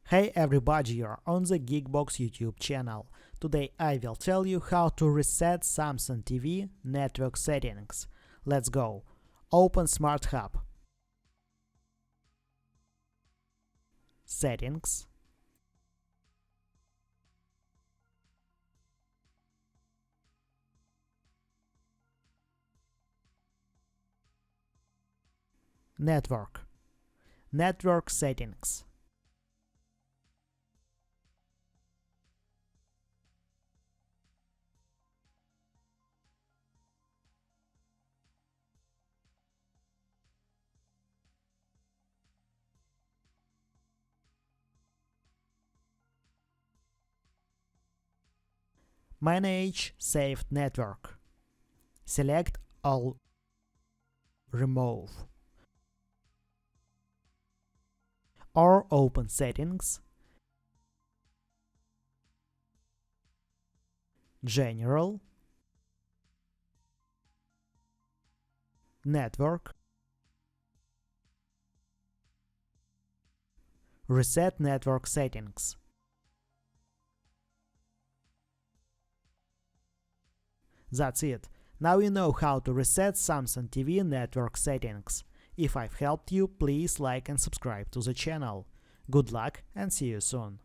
Hey everybody, you're on the Geekbox YouTube channel. Today I will tell you how to reset Samsung TV network settings. Let's go. Open Smart Hub. Settings. Network. Network settings. Manage saved network. Select all. Remove. Or open Settings. General. Network. Reset network settings. That's it. Now you know how to reset Samsung TV network settings. If I've helped you, please like and subscribe to the channel. Good luck and see you soon.